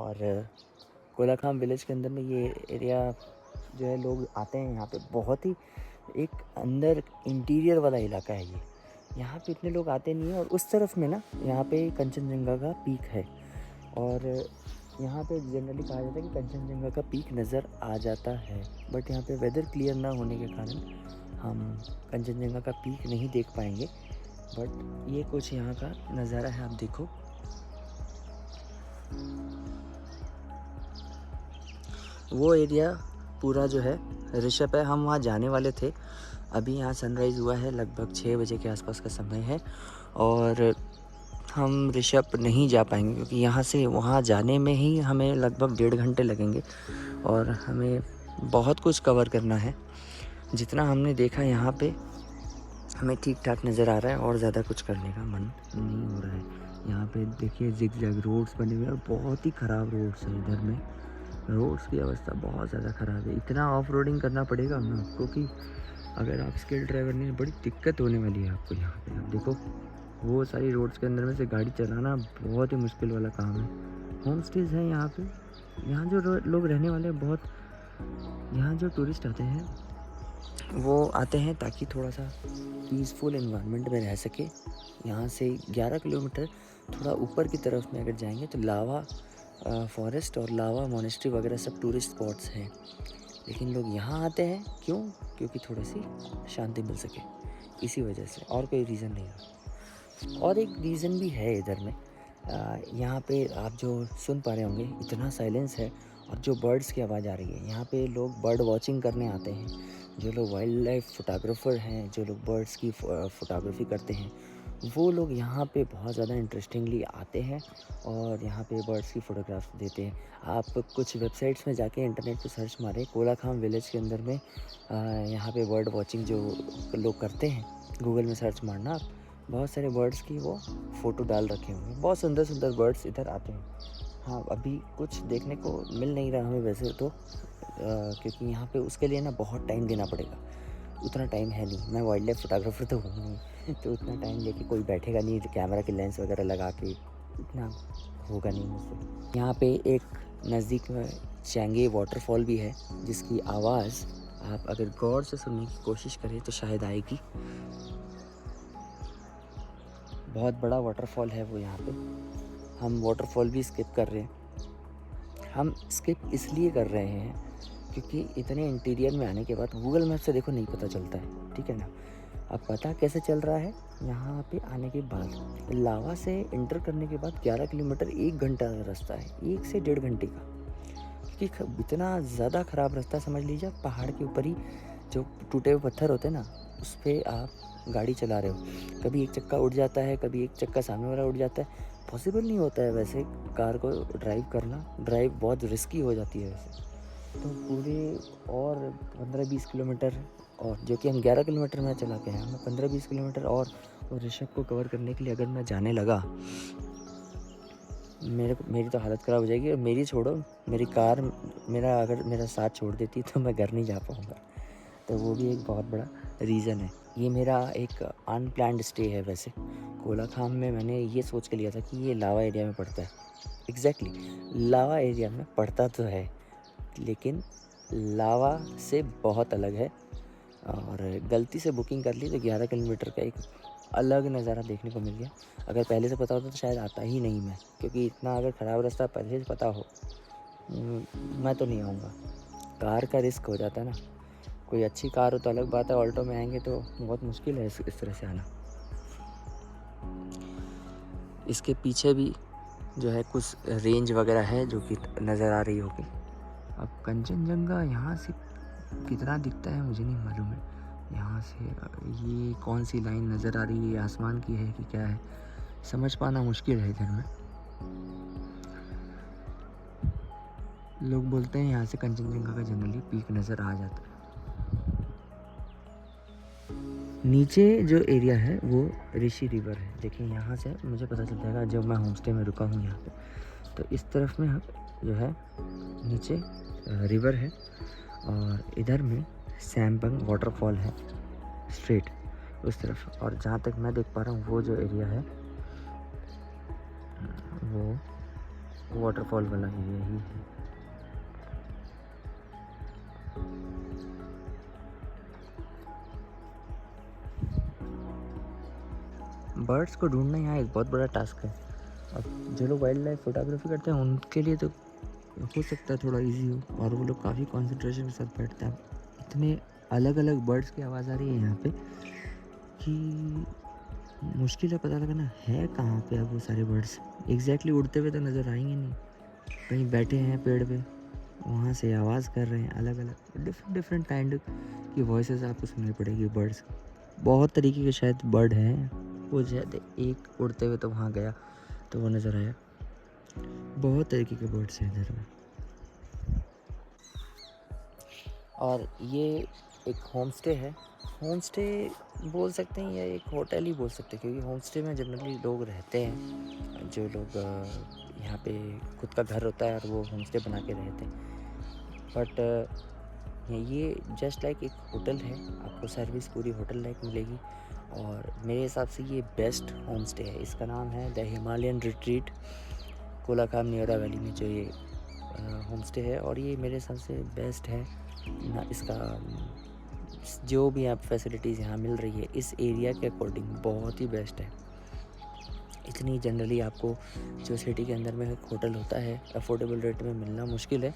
और कोलाखाम विलेज के अंदर में ये एरिया जो है, लोग आते हैं यहाँ पे। बहुत ही एक अंदर इंटीरियर वाला इलाका है ये। यहाँ पे इतने लोग आते नहीं हैं। और उस तरफ में ना यहाँ पे कंचनजंगा का पीक है, और यहाँ पे जनरली कहा जाता है कि कंचनजंगा का पीक नज़र आ जाता है। बट यहाँ पे वेदर क्लियर ना होने के कारण हम कंचनजंगा का पीक नहीं देख पाएंगे। बट ये कुछ यहाँ का नज़ारा है, आप देखो। वो एरिया पूरा जो है ऋषभ है। हम वहाँ जाने वाले थे। अभी यहाँ सनराइज़ हुआ है, लगभग 6 बजे के आसपास का समय है, और हम ऋषभ नहीं जा पाएंगे क्योंकि यहाँ से वहाँ जाने में ही हमें लगभग 1.5 घंटे लगेंगे, और हमें बहुत कुछ कवर करना है। जितना हमने देखा यहाँ पे हमें ठीक ठाक नज़र आ रहा है, और ज़्यादा कुछ करने का मन नहीं हो रहा है। यहाँ पे देखिए जिग-जैग रोड्स बने हुए हैं, और बहुत ही ख़राब रोड्स हैं इधर में। रोड्स की अवस्था बहुत ज़्यादा ख़राब है। इतना ऑफ रोडिंग करना पड़ेगा हमें आपको कि अगर आप स्किल ड्राइवर नहीं, बड़ी दिक्कत होने वाली है आपको यहाँ पे। आप देखो, वो सारी रोड्स के अंदर में से गाड़ी चलाना बहुत ही मुश्किल वाला काम है। होम स्टेज़ हैं यहाँ पे। यहाँ जो लोग रहने वाले हैं, बहुत यहाँ जो टूरिस्ट आते हैं वो आते हैं ताकि थोड़ा सा पीसफुल एनवायरनमेंट में रह सके। यहाँ से 11 किलोमीटर थोड़ा ऊपर की तरफ में अगर जाएंगे तो लावा फॉरेस्ट और लावा मोनेस्ट्री वगैरह सब टूरिस्ट स्पॉट्स हैं। लेकिन लोग यहाँ आते हैं क्यों? क्योंकि थोड़ी सी शांति मिल सके, इसी वजह से, और कोई रीज़न नहीं है। और एक रीज़न भी है इधर में। यहाँ पे आप जो सुन पा रहे होंगे, इतना साइलेंस है, और जो बर्ड्स की आवाज़ आ रही है। यहाँ पे लोग बर्ड वॉचिंग करने आते हैं। जो लोग वाइल्ड लाइफ फोटोग्राफर हैं, जो लोग बर्ड्स की फ़ोटोग्राफी करते हैं, वो लोग यहाँ पे बहुत ज़्यादा इंटरेस्टिंगली आते हैं और यहाँ पे बर्ड्स की फ़ोटोग्राफ देते हैं। आप कुछ वेबसाइट्स में जाके इंटरनेट पे सर्च मारें, कोलाखाम विलेज के अंदर में यहाँ पे बर्ड वॉचिंग जो लोग करते हैं, गूगल में सर्च मारना आप, बहुत सारे बर्ड्स की वो फ़ोटो डाल रखे होंगे। बहुत सुंदर सुंदर बर्ड्स इधर आते हैं। हाँ, अभी कुछ देखने को मिल नहीं रहा हमें वैसे तो, क्योंकि यहाँ पे उसके लिए ना बहुत टाइम देना पड़ेगा। उतना टाइम है नहीं। मैं वाइल्ड लाइफ फोटोग्राफर तो हूँ नहीं, तो उतना टाइम लेके कोई बैठेगा नहीं कैमरा के लेंस वगैरह लगा के, इतना होगा नहीं मुझसे। यहाँ पे एक नज़दीक में चैंगे वाटरफॉल भी है, जिसकी आवाज़ आप अगर गौर से सुनने की कोशिश करें तो शायद आएगी। बहुत बड़ा वाटरफॉल है वो यहाँ पे। हम वाटरफॉल भी स्किप कर रहे हैं। हम स्किप इसलिए कर रहे हैं क्योंकि इतने इंटीरियर में आने के बाद गूगल मैप से देखो नहीं पता चलता है, ठीक है ना। अब पता कैसे चल रहा है? यहाँ पे आने के बाद, लावा से एंटर करने के बाद 11 किलोमीटर 1 घंटा का रास्ता है, 1 से 1.5 घंटे का। क्योंकि इतना ज़्यादा ख़राब रास्ता, समझ लीजिए आप पहाड़ के ऊपर ही जो टूटे हुए पत्थर होते हैं ना, उस पर आप गाड़ी चला रहे हो। कभी एक चक्का उड़ जाता है, कभी एक चक्का सामने वाला उड़ जाता है। पॉसिबल नहीं होता है वैसे कार को ड्राइव करना। ड्राइव बहुत रिस्की हो जाती है वैसे तो। पूरे और 15-20 किलोमीटर, और जो कि हम 11 किलोमीटर में चला के हैं, हमें 15-20 किलोमीटर और ऋषभ को कवर करने के लिए अगर मैं जाने लगा, मेरी तो हालत ख़राब हो जाएगी। और मेरी छोड़ो, मेरी कार अगर मेरा साथ छोड़ देती तो मैं घर नहीं जा पाऊँगा। तो वो भी एक बहुत बड़ा रीज़न है। ये मेरा एक अनप्लैन्ड स्टे है वैसे। कोलाखाम में मैंने ये सोच के लिया था कि ये लावा एरिया में पड़ता है। एग्जैक्टली लावा एरिया में पड़ता तो है, लेकिन लावा से बहुत अलग है। और गलती से बुकिंग कर ली तो 11 किलोमीटर का एक अलग नज़ारा देखने को मिल गया। अगर पहले से पता होता तो शायद आता ही नहीं मैं, क्योंकि इतना अगर ख़राब रास्ता पहले से पता हो, मैं तो नहीं आऊँगा। कार का रिस्क हो जाता है ना। कोई अच्छी कार हो तो अलग बात है, ऑल्टो में आएंगे तो बहुत मुश्किल है इस तरह से आना। इसके पीछे भी जो है कुछ रेंज वगैरह है जो कि नज़र आ रही होगी। अब कंचनजंगा यहाँ से कितना दिखता है मुझे नहीं मालूम है। यहाँ से ये कौन सी लाइन नज़र आ रही है, आसमान की है कि क्या है, समझ पाना मुश्किल है इधर में। लोग बोलते हैं यहाँ से कंचनजंगा का जनरली पीक नज़र आ जाता है। नीचे जो एरिया है वो ऋषि रिवर है। देखिए यहाँ से मुझे पता चल जाएगा जब मैं होम स्टे में रुका हूँ यहाँ पे, तो इस तरफ में जो है नीचे रिवर है, और इधर में सैमबंग वाटरफॉल है स्ट्रेट उस तरफ। और जहाँ तक मैं देख पा रहा हूँ वो जो एरिया है वो वाटरफॉल वाला एरिया ही है। बर्ड्स को ढूंढना यहाँ एक बहुत बड़ा टास्क है। अब जो लोग वाइल्ड लाइफ फोटोग्राफी करते हैं उनके लिए तो हो सकता है थोड़ा इजी हो, और वो लोग काफ़ी कंसंट्रेशन के साथ बैठते हैं। इतने अलग अलग बर्ड्स की आवाज़ आ रही है यहाँ पे कि मुश्किल है पता लगाना है कहाँ पे अब वो सारे बर्ड्स। एग्जैक्टली उड़ते हुए तो नज़र आएंगे नहीं, कहीं बैठे हैं पेड़ पे, वहाँ से आवाज़ कर रहे हैं। अलग अलग डिफरेंट काइंड की वॉइसेस आपको सुननी पड़ेगी बर्ड्स। बहुत तरीके के शायद बर्ड हैं। वो शायद एक उड़ते हुए तो वहाँ गया तो वो नज़र आया। बहुत तरीके के बर्ड्स हैं इधर में। और ये एक होम स्टे है। होम स्टे बोल सकते हैं या एक होटल ही बोल सकते हैं, क्योंकि होम स्टे में जनरली लोग रहते हैं, जो लोग यहाँ पे खुद का घर होता है और वो होम स्टे बना के रहते हैं। बट ये जस्ट लाइक एक होटल है, आपको सर्विस पूरी होटल लाइक मिलेगी। और मेरे हिसाब से ये बेस्ट होम स्टे है। इसका नाम है the Himalayan retreat, Kolakham Neora valley में जो ये होम स्टे है। और ये मेरे हिसाब से बेस्ट है ना। इसका जो भी आप फैसिलिटीज़ यहाँ मिल रही है इस एरिया के अकॉर्डिंग बहुत ही बेस्ट है। इतनी जनरली आपको जो सिटी के अंदर में एक होटल होता है अफोर्डेबल रेट में मिलना मुश्किल है।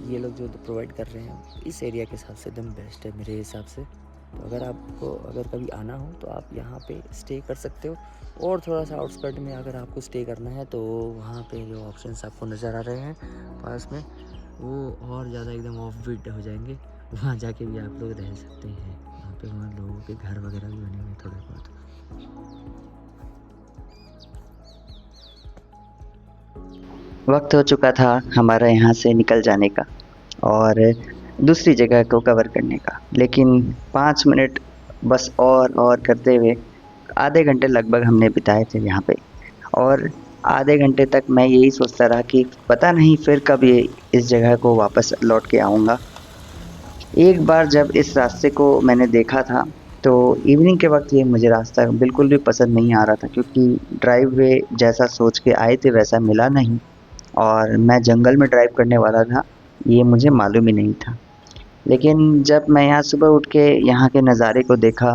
ये लोग जो प्रोवाइड कर रहे हैं इस एरिया के हिसाब से एकदम बेस्ट है मेरे हिसाब से। तो अगर कभी आना हो तो आप यहाँ पे स्टे कर सकते हो। और थोड़ा सा आउटस्कर्ट में अगर आपको स्टे करना है तो वहाँ पे जो ऑप्शंस आपको नज़र आ रहे हैं पास में, वो और ज़्यादा एकदम ऑफ बीट हो जाएंगे। वहाँ जाके भी आप लोग रह सकते हैं। वहाँ लोगों के घर वगैरह भी बने हुए थोड़े बहुत। वक्त हो चुका था हमारा यहाँ से निकल जाने का और दूसरी जगह को कवर करने का, लेकिन 5 मिनट बस और करते हुए आधे घंटे लगभग हमने बिताए थे यहाँ पे। और आधे घंटे तक मैं यही सोचता रहा कि पता नहीं फिर कब ये इस जगह को वापस लौट के आऊँगा। एक बार जब इस रास्ते को मैंने देखा था तो इवनिंग के वक्त ये मुझे रास्ता बिल्कुल भी पसंद नहीं आ रहा था, क्योंकि ड्राइव वे जैसा सोच के आए थे वैसा मिला नहीं। और मैं जंगल में ड्राइव करने वाला था, ये मुझे मालूम ही नहीं था। लेकिन जब मैं यहाँ सुबह उठ के यहाँ के नज़ारे को देखा,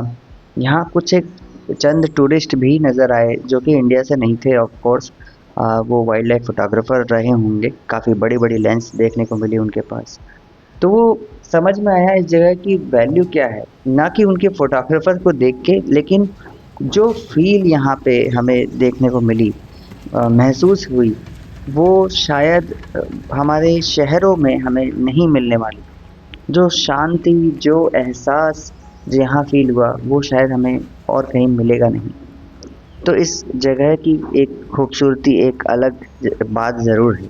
यहाँ कुछ एक चंद टूरिस्ट भी नज़र आए जो कि इंडिया से नहीं थे ऑफ कोर्स। वो वाइल्ड लाइफ फोटोग्राफर रहे होंगे, काफ़ी बड़ी-बड़ी लेंस देखने को मिली उनके पास। तो वो समझ में आया इस जगह की वैल्यू क्या है, ना कि उनके फोटोग्राफर को देख के, लेकिन जो फ़ील यहाँ पे हमें देखने को मिली, महसूस हुई, वो शायद हमारे शहरों में हमें नहीं मिलने वाली। जो शांति, जो एहसास जो यहाँ फ़ील हुआ, वो शायद हमें और कहीं मिलेगा नहीं। तो इस जगह की एक खूबसूरती, एक अलग बात ज़रूर है।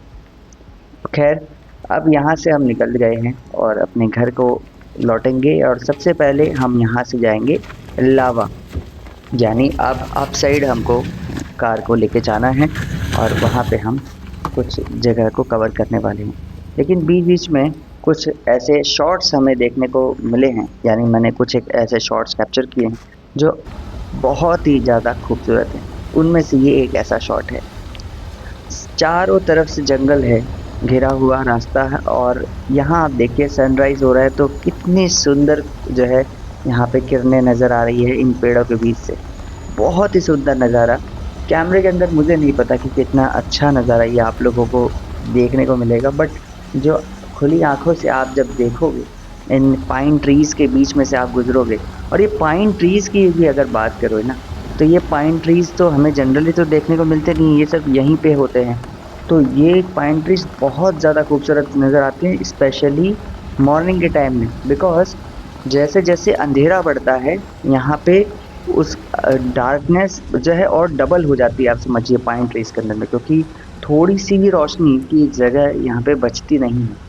खैर, अब यहाँ से हम निकल गए हैं और अपने घर को लौटेंगे, और सबसे पहले हम यहाँ से जाएंगे लावा, यानी अब अप साइड हमको कार को लेके जाना है और वहाँ पे हम कुछ जगह को कवर करने वाले हैं। लेकिन बीच बीच में कुछ ऐसे शॉट्स हमें देखने को मिले हैं, यानी मैंने कुछ एक ऐसे शॉट्स कैप्चर किए हैं जो बहुत ही ज़्यादा खूबसूरत हैं। उनमें से ये एक ऐसा शॉट है। चारों तरफ से जंगल है, घिरा हुआ रास्ता है, और यहाँ आप देखिए सनराइज़ हो रहा है तो कितनी सुंदर जो है यहाँ पे किरणें नज़र आ रही है इन पेड़ों के बीच से। बहुत ही सुंदर नज़ारा। कैमरे के अंदर मुझे नहीं पता कि कितना अच्छा नज़ारा ये आप लोगों को देखने को मिलेगा, बट जो खुली आँखों से आप जब देखोगे, इन पाइन ट्रीज़ के बीच में से आप गुज़रोगे, और ये पाइन ट्रीज़ की भी अगर बात करो ना, तो ये पाइन ट्रीज़ तो हमें जनरली तो देखने को मिलते नहीं, ये सब यहीं पे होते हैं। तो ये पाइन ट्रीज़ बहुत ज़्यादा खूबसूरत नज़र आते हैं, स्पेशली मॉर्निंग के टाइम में, बिकॉज़ जैसे-जैसे अंधेरा बढ़ता है यहाँ पे उस डार्कनेस जो है और डबल हो जाती है, आप समझिए पाइन ट्रीज़ के अंदर में, क्योंकि थोड़ी-सी भी रोशनी की जगह यहाँ पे बचती नहीं है।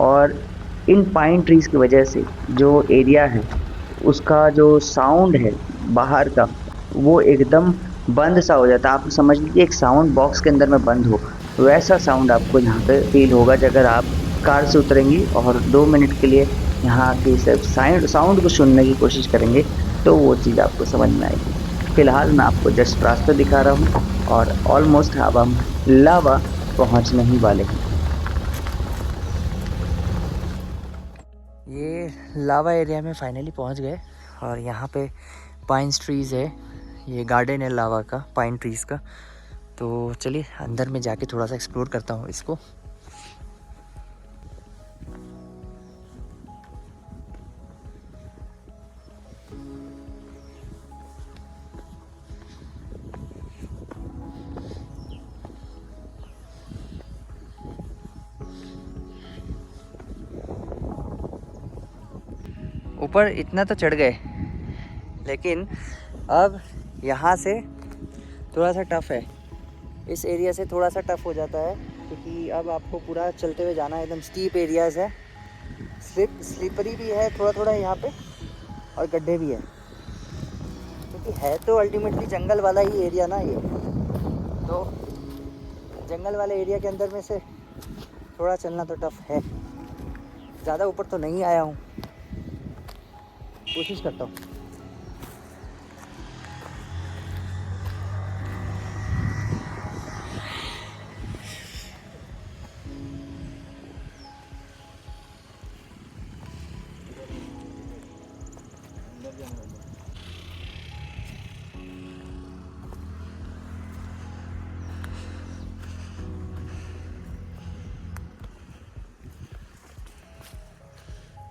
और इन पाइन ट्रीज़ की वजह से जो एरिया है, उसका जो साउंड है बाहर का, वो एकदम बंद सा हो जाता है। आप समझ लीजिए एक साउंड बॉक्स के अंदर में बंद हो, वैसा साउंड आपको यहाँ पे फ़ील होगा अगर आप कार से उतरेंगी और 2 मिनट के लिए यहाँ की सिर्फ साउंड को सुनने की कोशिश करेंगे, तो वो चीज़ आपको समझ में आएगी। फ़िलहाल मैं आपको जस्ट रास्ता दिखा रहा हूँ और ऑलमोस्ट अब हम लावा पहुंचने ही वाले हैं। ये लावा एरिया में फाइनली पहुंच गए और यहाँ पे पाइन ट्रीज़ है, ये गार्डन है लावा का, पाइन ट्रीज़ का। तो चलिए अंदर में जाके थोड़ा सा एक्सप्लोर करता हूँ इसको। ऊपर इतना तो चढ़ गए, लेकिन अब यहाँ से थोड़ा सा टफ़ है, इस एरिया से थोड़ा सा टफ़ हो जाता है, क्योंकि अब आपको पूरा चलते हुए जाना है। एकदम स्टीप एरियाज़ है, स्लिपरी भी है थोड़ा थोड़ा यहाँ पे, और गड्ढे भी है, क्योंकि है तो अल्टीमेटली जंगल वाला ही एरिया ना ये। तो जंगल वाले एरिया के अंदर में से थोड़ा चलना तो टफ़ है। ज़्यादा ऊपर तो नहीं आया हूँ, कोशिश करता हूँ।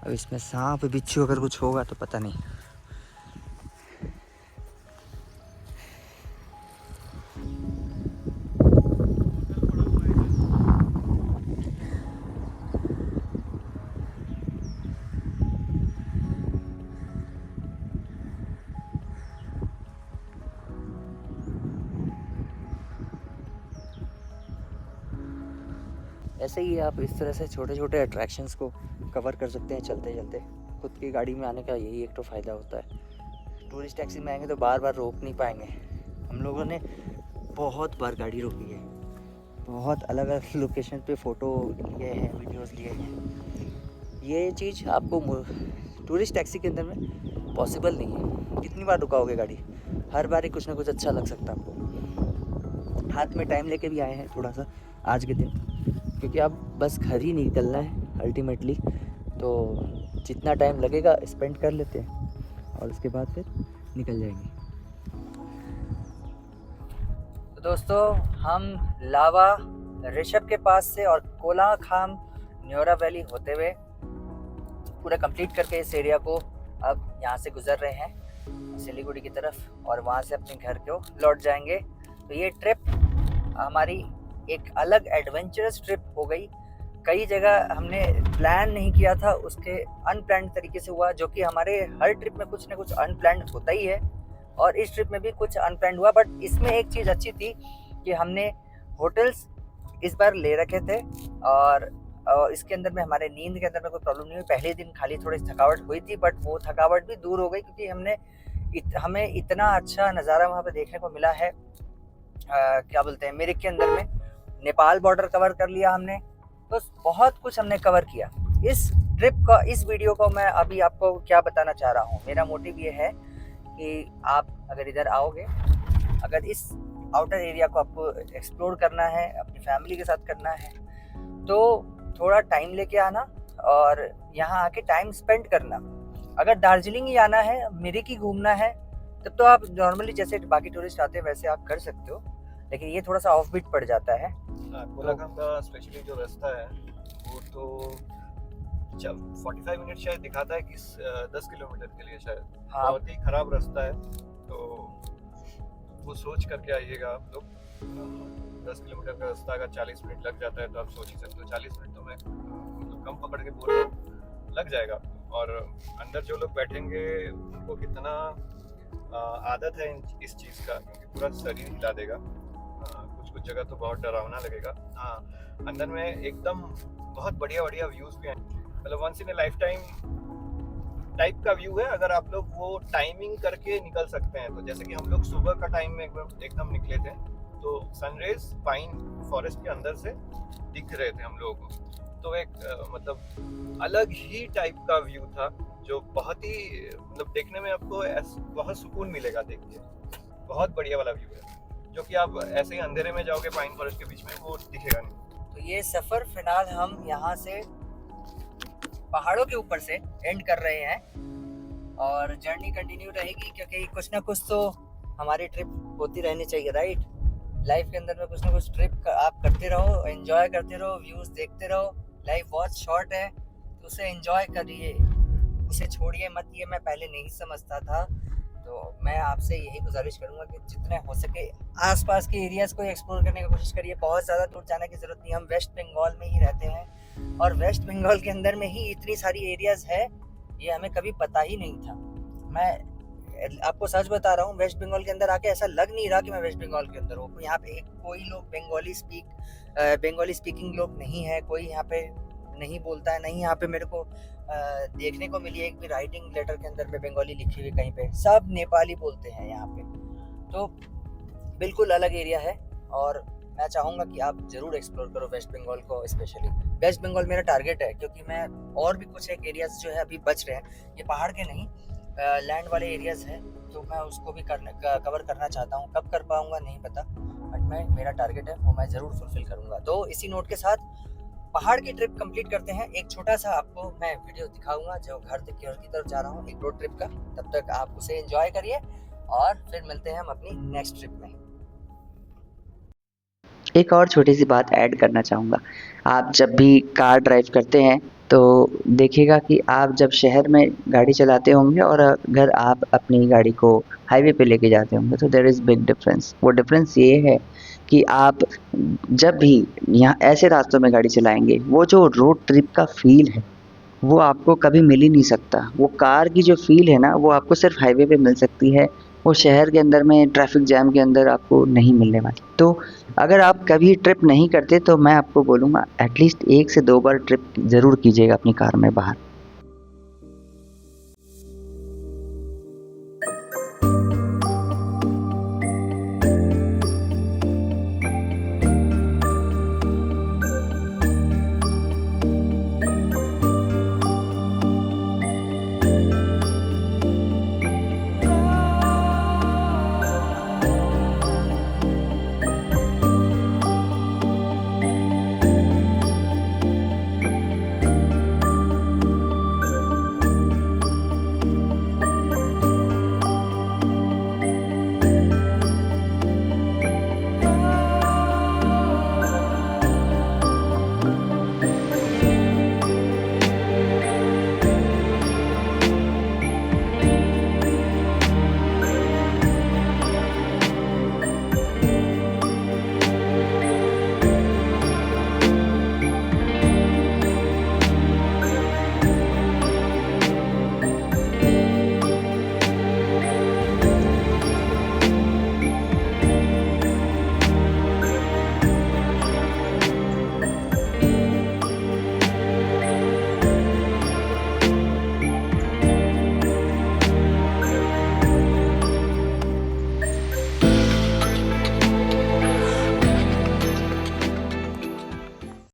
अब इसमें सांप बिच्छू अगर कुछ होगा तो पता नहीं। ऐसे ही आप इस तरह से छोटे छोटे अट्रैक्शंस को कवर कर सकते हैं चलते चलते। खुद की गाड़ी में आने का यही एक तो फ़ायदा होता है। टूरिस्ट टैक्सी में आएंगे तो बार बार रोक नहीं पाएंगे। हम लोगों ने बहुत बार गाड़ी रोकी है, बहुत अलग अलग लोकेशन पे फ़ोटो लिए हैं, वीडियोस लिए हैं। ये चीज़ आपको टूरिस्ट टैक्सी के अंदर में पॉसिबल नहीं है। कितनी बार रुकाओगे गाड़ी, हर बार ही कुछ ना कुछ अच्छा लग सकता है आपको। हाथ में टाइम लेके भी आए हैं थोड़ा सा आज के दिन, क्योंकि अब बस घर ही निकलना है अल्टीमेटली। तो जितना टाइम लगेगा स्पेंड कर लेते हैं और उसके बाद फिर निकल जाएंगे। तो दोस्तों, हम लावा ऋषभ के पास से और कोलाखाम न्योरा वैली होते हुए पूरा कंप्लीट करके इस एरिया को अब यहाँ से गुजर रहे हैं सिलीगुड़ी की तरफ, और वहाँ से अपने घर को लौट जाएंगे। तो ये ट्रिप हमारी एक अलग एडवेंचरस ट्रिप हो गई। कई जगह हमने प्लान नहीं किया था, उसके अनप्लान्ड तरीके से हुआ, जो कि हमारे हर ट्रिप में कुछ ना कुछ अनप्लान्ड होता ही है, और इस ट्रिप में भी कुछ अनप्लान्ड हुआ। बट इसमें एक चीज़ अच्छी थी कि हमने होटल्स इस बार ले रखे थे, और इसके अंदर में हमारे नींद के अंदर में कोई प्रॉब्लम नहीं हुई। पहले दिन खाली थोड़ी थकावट हुई थी, बट वो थकावट भी दूर हो गई, क्योंकि हमें इतना अच्छा नज़ारा वहाँ पे देखने को मिला है। क्या बोलते हैं, मिरिक के अंदर में नेपाल बॉर्डर कवर कर लिया हमने। तो बहुत कुछ हमने कवर किया इस ट्रिप का। इस वीडियो को मैं अभी आपको क्या बताना चाह रहा हूँ, मेरा मोटिव ये है कि आप अगर इधर आओगे, अगर इस आउटर एरिया को आपको एक्सप्लोर करना है, अपनी फैमिली के साथ करना है, तो थोड़ा टाइम लेके आना और यहाँ आके टाइम स्पेंड करना। अगर दार्जिलिंग ही आना है, मिरिक ही घूमना है, तब तो आप नॉर्मली जैसे बाकी टूरिस्ट आते हैं वैसे आप कर सकते हो, लेकिन ये थोड़ा सा ऑफ बीट पड़ जाता है। कोलाखाम का स्पेशली जो रास्ता है वो तो 45 मिनट शायद दिखाता है कि 10 किलोमीटर के लिए शायद। हाँ, बहुत ही खराब रास्ता है, तो वो सोच करके आइएगा आप लोग। 10 किलोमीटर का रास्ता अगर 40 मिनट लग जाता है तो आप सोच ही सकते हो। 40 मिनट तो मैं मतलब कम पकड़ के बोल रहा हूँ, लग जाएगा। और अंदर जो लोग बैठेंगे उनको कितना आदत है इस चीज़ का, क्योंकि पूरा शरीर हिला देगा। कुछ जगह तो बहुत डरावना लगेगा। हाँ, अंदर में एकदम बहुत बढ़िया बढ़िया व्यूज़ भी हैं, मतलब once in a life time type का व्यू है। अगर आप लोग वो टाइमिंग करके निकल सकते हैं, तो जैसे कि हम लोग सुबह का टाइम में एकदम निकले थे, तो सनराइज पाइन फॉरेस्ट के अंदर से दिख रहे थे हम लोगों को। तो एक मतलब अलग ही टाइप का व्यू था, जो बहुत ही मतलब देखने में आपको बहुत सुकून मिलेगा। देखिए, बहुत बढ़िया वाला व्यू है। जो कि आप ऐसे ही अंधेरे में जाओगे पाइन फॉरेस्ट के बीच में, वो दिखेगा नहीं। तो ये सफ़र फिलहाल हम यहाँ से पहाड़ों के ऊपर से एंड कर रहे हैं और जर्नी कंटिन्यू रहेगी, क्योंकि कुछ ना कुछ तो हमारी ट्रिप होती रहनी चाहिए, राइट। लाइफ के अंदर में कुछ ना कुछ ट्रिप आप करते रहो, एंजॉय करते रहो, व्यूज़ देखते रहो। लाइफ बहुत शॉर्ट है तो उसे एंजॉय करिए, उसे छोड़िए मत। ये मैं पहले नहीं समझता था, तो मैं आपसे यही गुजारिश करूंगा कि जितने हो सके आसपास के एरियाज़ को एक्सप्लोर करने की कोशिश करिए। बहुत ज़्यादा दूर जाने की ज़रूरत नहीं, हम वेस्ट बंगाल में ही रहते हैं और वेस्ट बंगाल के अंदर में ही इतनी सारी एरियाज़ है, ये हमें कभी पता ही नहीं था। मैं आपको सच बता रहा हूँ, वेस्ट बंगाल के अंदर आके ऐसा लग नहीं रहा कि मैं वेस्ट बंगाल के अंदर हूँ। यहाँ पे कोई लोग बंगाली स्पीकिंग लोग नहीं है, कोई यहाँ पे नहीं बोलता है, नहीं यहाँ पे मेरे को देखने को मिली एक भी राइटिंग लेटर के अंदर में बंगाली लिखी हुई कहीं पे। सब नेपाली बोलते हैं यहाँ पे, तो बिल्कुल अलग एरिया है और मैं चाहूँगा कि आप ज़रूर एक्सप्लोर करो वेस्ट बंगाल को। स्पेशली वेस्ट बंगाल मेरा टारगेट है, क्योंकि मैं और भी कुछ एक एरियाज़ जो है अभी बच रहे हैं, ये पहाड़ के नहीं लैंड वाले एरियाज़ हैं, तो मैं उसको भी कवर करना चाहता हूँ। कब कर पाऊँगा नहीं पता, बट मेरा टारगेट है वो मैं ज़रूर फुलफ़िल करूँगा। तो इसी नोट के साथ पहाड़ की ट्रिप कंप्लीट करते हैं। एक छोटा सा आपको मैं वीडियो दिखाऊंगा जो घर की तरफ जा रहा हूँ, एक रोड ट्रिप का। तब तक आप उसे एंजॉय करिए और फिर मिलते हैं हम अपनी नेक्स्ट ट्रिप में। एक और छोटी सी बात ऐड करना चाहूँगा। आप जब भी कार ड्राइव करते हैं तो देखिएगा कि आप जब शहर में गाड़ी चलाते होंगे और अगर आप अपनी गाड़ी को हाईवे पे लेके जाते होंगे तो देयर इज़ बिग डिफरेंस। वो डिफरेंस ये है कि आप जब भी यहाँ ऐसे रास्तों में गाड़ी चलाएंगे, वो जो रोड ट्रिप का फ़ील है वो आपको कभी मिल ही नहीं सकता। वो कार की जो फ़ील है ना, वो आपको सिर्फ हाईवे पे मिल सकती है, वो शहर के अंदर में ट्रैफिक जैम के अंदर आपको नहीं मिलने वाली। तो अगर आप कभी ट्रिप नहीं करते तो मैं आपको बोलूँगा एटलीस्ट 1 से 2 बार ट्रिप ज़रूर कीजिएगा अपनी कार में बाहर।